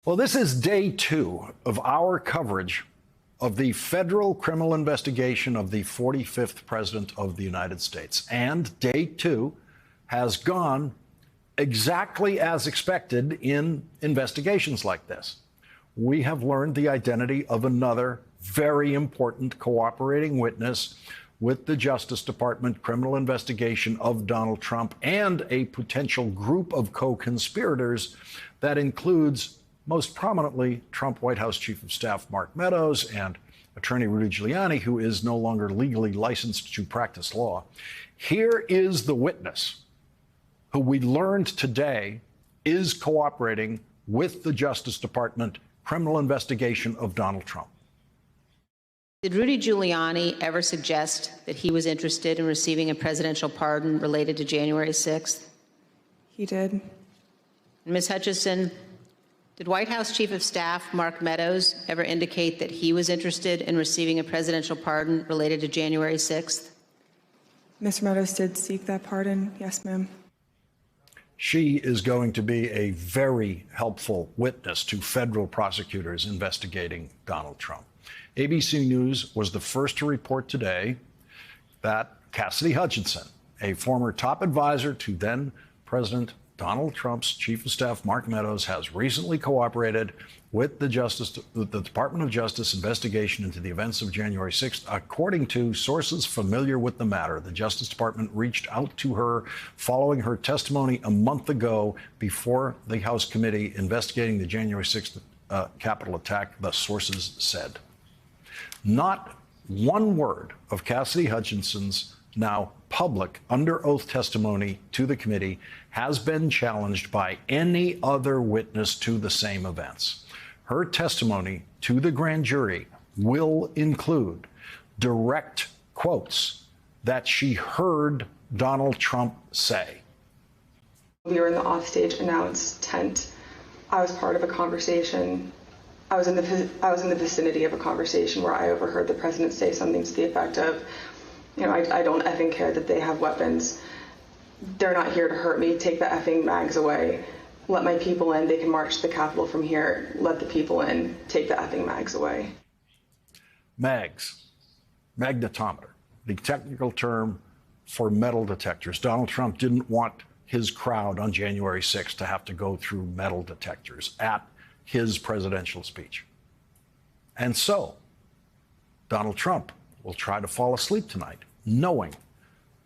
Well, this is day two of our coverage of the federal criminal investigation of the 45th president of the United States. And day two has gone exactly as expected in investigations like this. We have learned the identity of another very important cooperating witness with the Justice Department criminal investigation of Donald Trump and a potential group of co-conspirators that includes most prominently Trump White House Chief of Staff Mark Meadows and attorney Rudy Giuliani, who is no longer legally licensed to practice law. Here is the witness who we learned today is cooperating with the Justice Department criminal investigation of Donald Trump. Did Rudy Giuliani ever suggest that he was interested in receiving a presidential pardon related to January 6th? He did. Ms. Hutchison, did White House Chief of Staff Mark Meadows ever indicate that he was interested in receiving a presidential pardon related to January 6th? Mr. Meadows did seek that pardon. Yes, ma'am. She is going to be a very helpful witness to federal prosecutors investigating Donald Trump. ABC News was the first to report today that Cassidy Hutchinson, a former top advisor to then President Donald Trump's Chief of Staff Mark Meadows, has recently cooperated with the Department of Justice investigation into the events of January 6th. According to sources familiar with the matter, the Justice Department reached out to her following her testimony a month ago before the House committee investigating the January 6th Capitol attack, the sources said. Not one word of Cassidy Hutchinson's now public under oath testimony to the committee has been challenged by any other witness to the same events. Her testimony to the grand jury will include direct quotes that she heard Donald Trump say. We were in the offstage announce tent. I was part of a conversation. I was in the vicinity of a conversation where I overheard the president say something to the effect of, you know, I don't effing care that they have weapons. They're not here to hurt me. Take the effing mags away. Let my people in. They can march to the Capitol from here. Let the people in. Take the effing mags away. Mags, magnetometer, the technical term for metal detectors. Donald Trump didn't want his crowd on January 6th to have to go through metal detectors at his presidential speech. And so Donald Trump will try to fall asleep tonight, knowing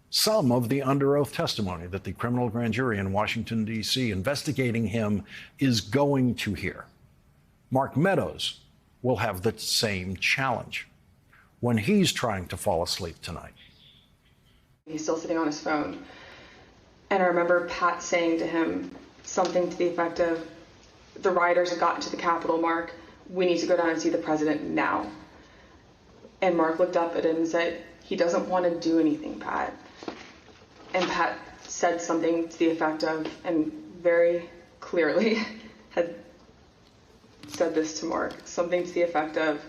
some of the under oath testimony that the criminal grand jury in Washington, D.C. investigating him is going to hear. Mark Meadows will have the same challenge when he's trying to fall asleep tonight. He's still sitting on his phone. And I remember Pat saying to him something to the effect of, the rioters have gotten to the Capitol, Mark. We need to go down and see the president now. And Mark looked up at him and said, he doesn't want to do anything, Pat. And Pat said something to the effect of, and very clearly had said this to Mark, something to the effect of,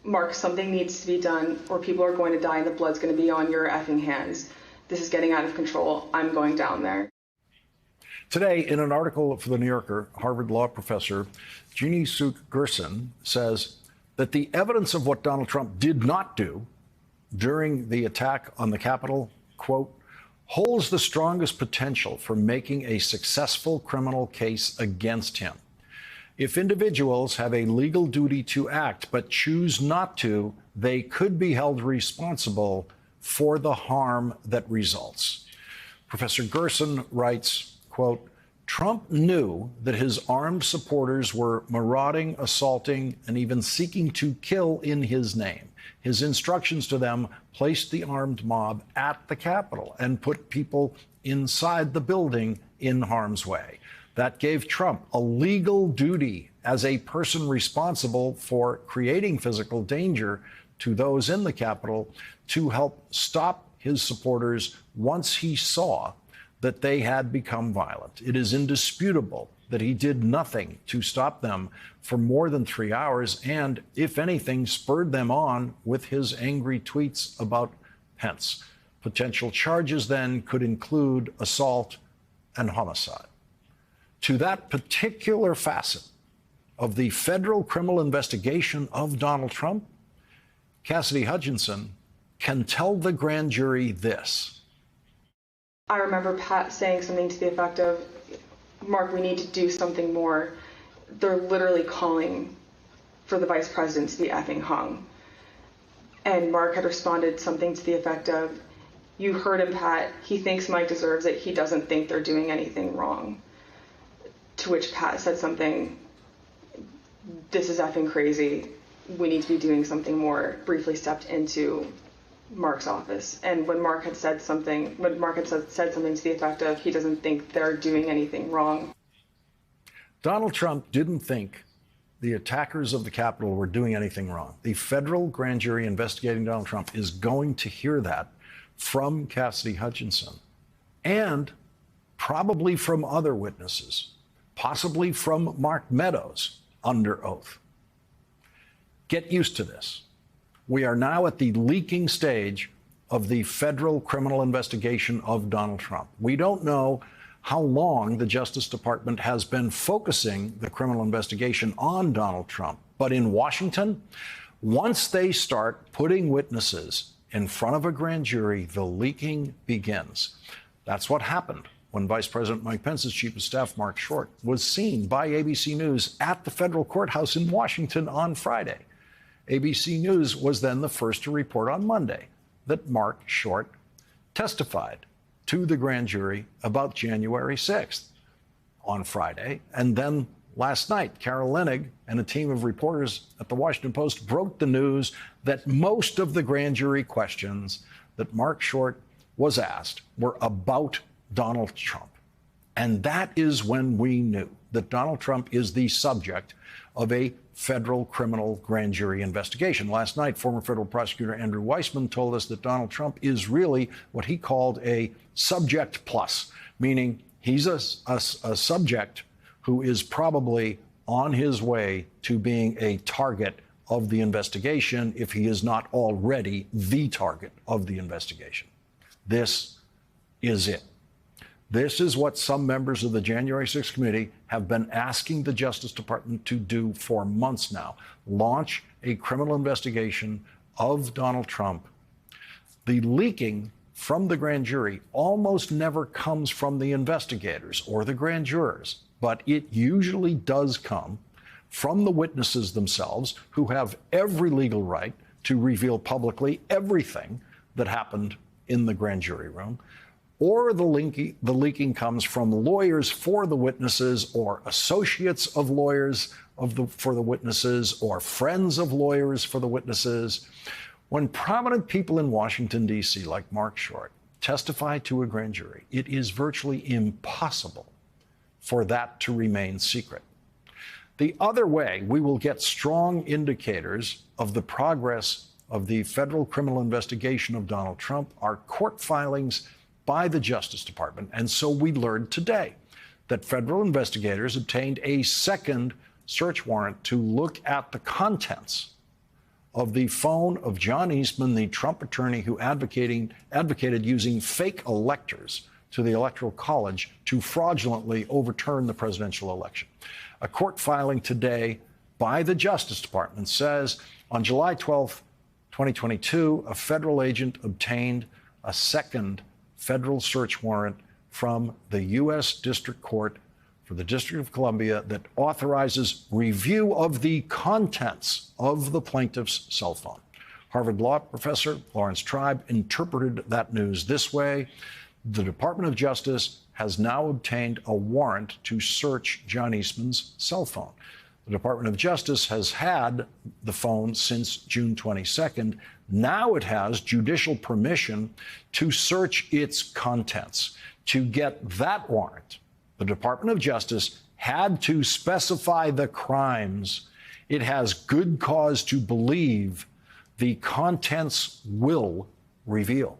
Mark, something needs to be done or people are going to die and the blood's going to be on your effing hands. This is getting out of control. I'm going down there. Today, in an article for The New Yorker, Harvard law professor Jeannie Suk Gerson says that the evidence of what Donald Trump did not do during the attack on the Capitol, quote, holds the strongest potential for making a successful criminal case against him. If individuals have a legal duty to act but choose not to, they could be held responsible for the harm that results. Professor Gerson writes, quote, Trump knew that his armed supporters were marauding, assaulting, and even seeking to kill in his name. His instructions to them placed the armed mob at the Capitol and put people inside the building in harm's way. That gave Trump a legal duty as a person responsible for creating physical danger to those in the Capitol to help stop his supporters once he saw that they had become violent. It is indisputable that he did nothing to stop them for more than 3 hours and, if anything, spurred them on with his angry tweets about Pence. Potential charges then could include assault and homicide. to that particular facet of the federal criminal investigation of Donald Trump, Cassidy Hutchinson can tell the grand jury this. I remember Pat saying something to the effect of, Mark, we need to do something more. They're literally calling for the vice president to be effing hung. And Mark had responded something to the effect of, you heard him, Pat. He thinks Mike deserves it. He doesn't think they're doing anything wrong. To which Pat said something, this is effing crazy. We need to be doing something more. Briefly stepped into Mark's office. And when Mark had said something, said something to the effect of, he doesn't think they're doing anything wrong. Donald Trump didn't think the attackers of the Capitol were doing anything wrong. The federal grand jury investigating Donald Trump is going to hear that from Cassidy Hutchinson and probably from other witnesses, possibly from Mark Meadows under oath. Get used to this. We are now at the leaking stage of the federal criminal investigation of Donald Trump. We don't know how long the Justice Department has been focusing the criminal investigation on Donald Trump. But in Washington, once they start putting witnesses in front of a grand jury, the leaking begins. That's what happened when Vice President Mike Pence's chief of staff, Mark Short, was seen by ABC News at the federal courthouse in Washington on Friday. ABC News was then the first to report on Monday that Mark Short testified to the grand jury about January 6th on Friday. And then last night, Carol Leonnig and a team of reporters at the Washington Post broke the news that most of the grand jury questions that Mark Short was asked were about Donald Trump. And that is when we knew that Donald Trump is the subject of a federal criminal grand jury investigation. Last night, former federal prosecutor Andrew Weissman told us that Donald Trump is really what he called a subject plus, meaning he's a subject who is probably on his way to being a target of the investigation if he is not already the target of the investigation. This is it. This is what some members of the January 6th committee have been asking the Justice Department to do for months now. Launch a criminal investigation of Donald Trump. The leaking from the grand jury almost never comes from the investigators or the grand jurors, but it usually does come from the witnesses themselves, who have every legal right to reveal publicly everything that happened in the grand jury room. Or the leaking comes from lawyers for the witnesses, or associates of lawyers for the witnesses, or friends of lawyers for the witnesses. When prominent people in Washington, D.C., like Mark Short, testify to a grand jury, it is virtually impossible for that to remain secret. The other way we will get strong indicators of the progress of the federal criminal investigation of Donald Trump are court filings by the Justice Department. And so we learned today that federal investigators obtained a second search warrant to look at the contents of the phone of John Eastman, the Trump attorney who advocated using fake electors to the Electoral College to fraudulently overturn the presidential election. A court filing today by the Justice Department says on July 12th, 2022, a federal agent obtained a second federal search warrant from the U.S. District Court for the District of Columbia that authorizes review of the contents of the plaintiff's cell phone. Harvard Law professor Lawrence Tribe interpreted that news this way: the Department of Justice has now obtained a warrant to search John Eastman's cell phone. The Department of Justice has had the phone since June 22nd. Now it has judicial permission to search its contents. To get that warrant, the Department of Justice had to specify the crimes it has good cause to believe the contents will reveal.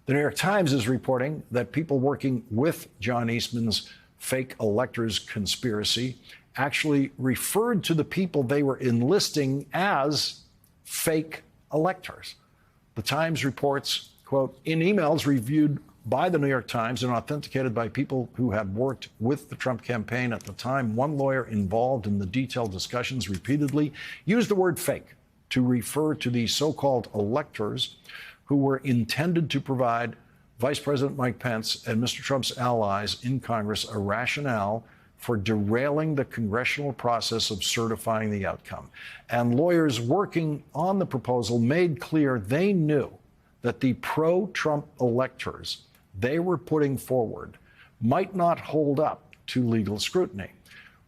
The New York Times is reporting that people working with John Eastman's fake electors conspiracy actually referred to the people they were enlisting as fake electors. The Times reports, quote, in emails by the New York Times and authenticated by people who had worked with the Trump campaign at the time. One lawyer involved in the detailed discussions repeatedly used the word fake to refer to the so-called electors who were intended to provide Vice President Mike Pence and Mr. Trump's allies in Congress a rationale for derailing the congressional process of certifying the outcome. And lawyers working on the proposal made clear they knew that the pro-Trump electors they were putting forward might not hold up to legal scrutiny.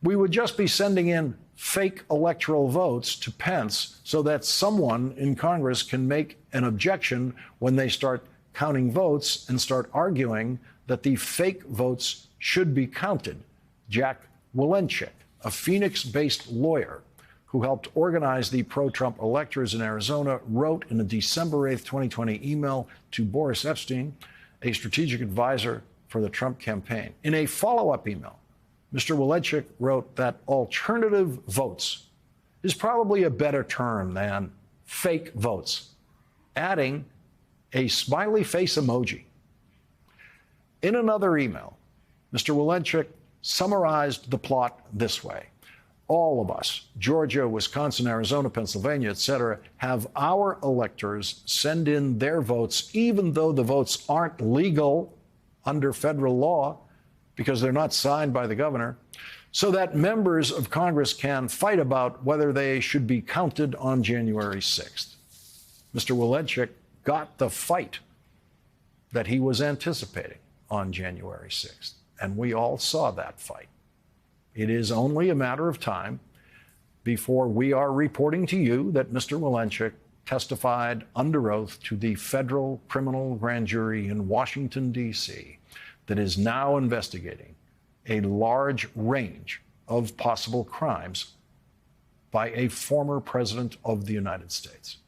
We would just be sending in fake electoral votes to Pence so that someone in Congress can make an objection when they start counting votes and start arguing that the fake votes should be counted. Jack Wolenchik, a Phoenix-based lawyer who helped organize the pro-Trump electors in Arizona, wrote in a December 8, 2020 email to Boris Epshteyn, a strategic advisor for the Trump campaign. In a follow-up email, Mr. Wolenchik wrote that alternative votes is probably a better term than fake votes, adding a smiley face emoji. In another email, Mr. Wolenchik summarized the plot this way. All of us, Georgia, Wisconsin, Arizona, Pennsylvania, etc., have our electors send in their votes, even though the votes aren't legal under federal law because they're not signed by the governor, so that members of Congress can fight about whether they should be counted on January 6th. Mr. Wolenchik got the fight that he was anticipating on January 6th, and we all saw that fight. It is only a matter of time before we are reporting to you that Mr. Wolenchik testified under oath to the federal criminal grand jury in Washington, D.C., that is now investigating a large range of possible crimes by a former president of the United States.